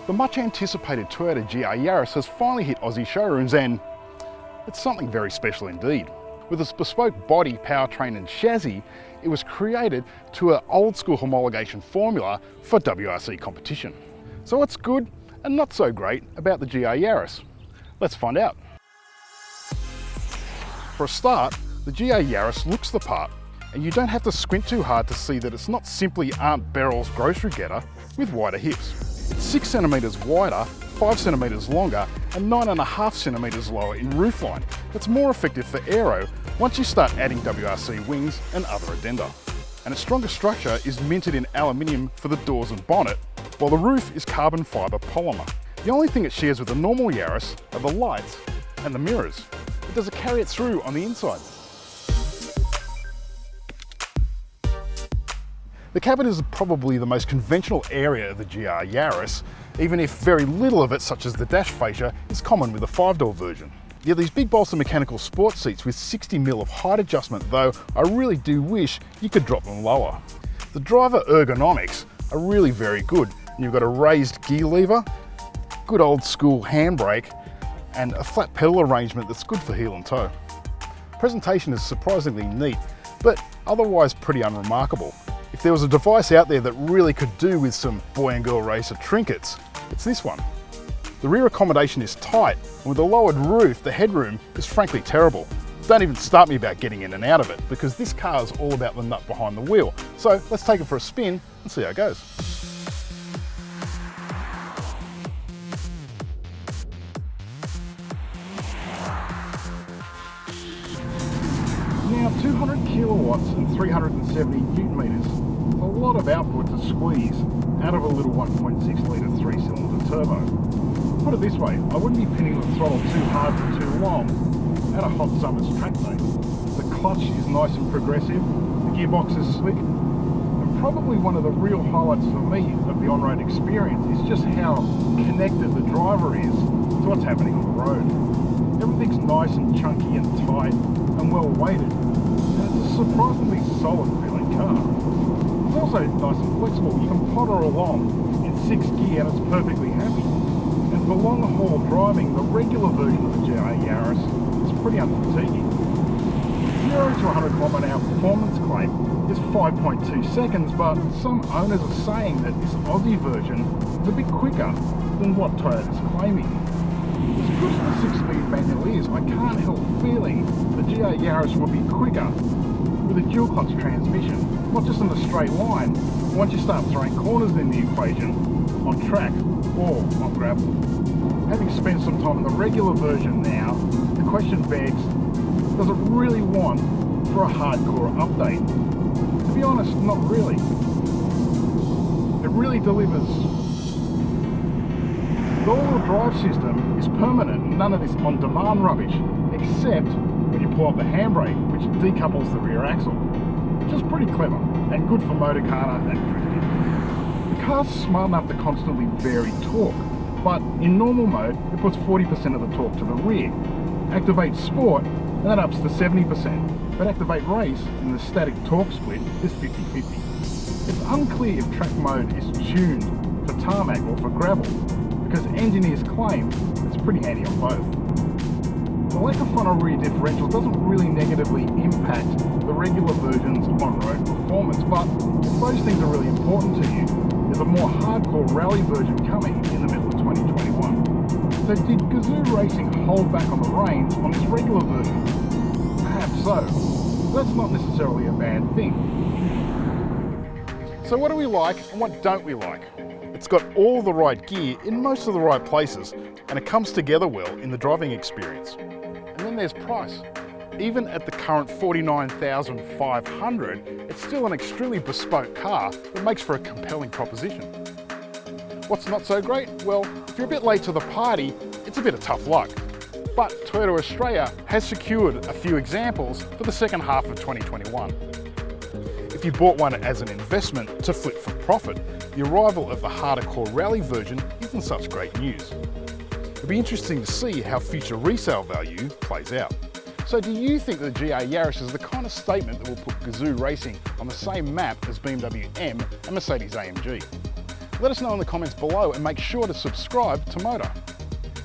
The much anticipated Toyota GR Yaris has finally hit Aussie showrooms, and it's something very special indeed. With its bespoke body, powertrain and chassis, it was created to an old school homologation formula for WRC competition. So what's good and not so great about the GR Yaris? Let's find out. For a start, the GR Yaris looks the part, and you don't have to squint too hard to see that it's not simply Aunt Beryl's grocery getter with wider hips. It's 6 centimetres wider, 5 centimetres longer and 9.5 centimetres lower in roofline. It's more effective for aero once you start adding WRC wings and other addenda. And its strongest structure is minted in aluminium for the doors and bonnet, while the roof is carbon fibre polymer. The only thing it shares with the normal Yaris are the lights and the mirrors. But does it carry it through on the inside? The cabin is probably the most conventional area of the GR Yaris, even if very little of it, such as the dash fascia, is common with the 5-door version. Yet these big bolster mechanical sports seats with 60mm of height adjustment, though, I really do wish you could drop them lower. The driver ergonomics are really very good. You've got a raised gear lever, good old school handbrake, and a flat pedal arrangement that's good for heel and toe. Presentation is surprisingly neat, but otherwise pretty unremarkable. If there was a device out there that really could do with some boy and girl racer trinkets, it's this one. The rear accommodation is tight, and with a lowered roof, the headroom is frankly terrible. Don't even start me about getting in and out of it, because this car is all about the nut behind the wheel. So let's take it for a spin and see how it goes. Now 200 kilowatts and 370 newton meters. It's a lot of output to squeeze out of a little 1.6 litre 3-cylinder turbo. Put it this way, I wouldn't be pinning the throttle too hard for too long at a hot summer's track day. The clutch is nice and progressive, the gearbox is slick, and probably one of the real highlights for me of the on-road experience is just how connected the driver is to what's happening on the road. Everything's nice and chunky and tight and well weighted, and it's a surprisingly solid feeling car. It's also nice and flexible. You can potter along in 6th gear and it's perfectly happy. And for long haul driving, the regular version of the GR Yaris is pretty unfatiguing. 0 to 100 km/h performance claim is 5.2 seconds, but some owners are saying that this Aussie version is a bit quicker than what Toyota's claiming. As good as the 6-speed manual is, I can't help feeling the GR Yaris would be quicker with a dual clutch transmission, not just in a straight line, once you start throwing corners in the equation, on track or on gravel. Having spent some time in the regular version now, the question begs, does it really want for a hardcore update? To be honest, not really. It really delivers. The all-wheel drive system is permanent, none of this on-demand rubbish, except when you pull up the handbrake, which decouples the rear axle, which is pretty clever and good for motorcar and drifting. The car's smart enough to constantly vary torque, but in normal mode, it puts 40% of the torque to the rear. Activate Sport, and that ups to 70%, but Activate Race in the static torque split is 50-50. It's unclear if track mode is tuned for tarmac or for gravel, because engineers claim it's pretty handy on both. The lack of front or rear differential doesn't really negatively impact the regular version's on-road performance, but if those things are really important to you, there's a more hardcore rally version coming in the middle of 2021. So did Gazoo Racing hold back on the reins on this regular version? Perhaps so. That's not necessarily a bad thing. So what do we like and what don't we like? It's got all the right gear in most of the right places, and it comes together well in the driving experience. And then there's price. Even at the current $49,500, it's still an extremely bespoke car that makes for a compelling proposition. What's not so great? Well, if you're a bit late to the party, it's a bit of tough luck. But Toyota Australia has secured a few examples for the second half of 2021. If you bought one as an investment to flip for profit, the arrival of the harder core rally version isn't such great news. It'll be interesting to see how future resale value plays out. So do you think the GR Yaris is the kind of statement that will put Gazoo Racing on the same map as BMW M and Mercedes AMG? Let us know in the comments below and make sure to subscribe to Motor.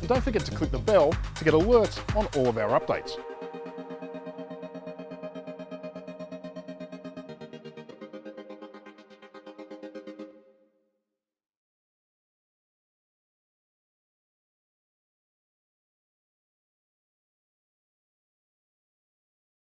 And don't forget to click the bell to get alerts on all of our updates.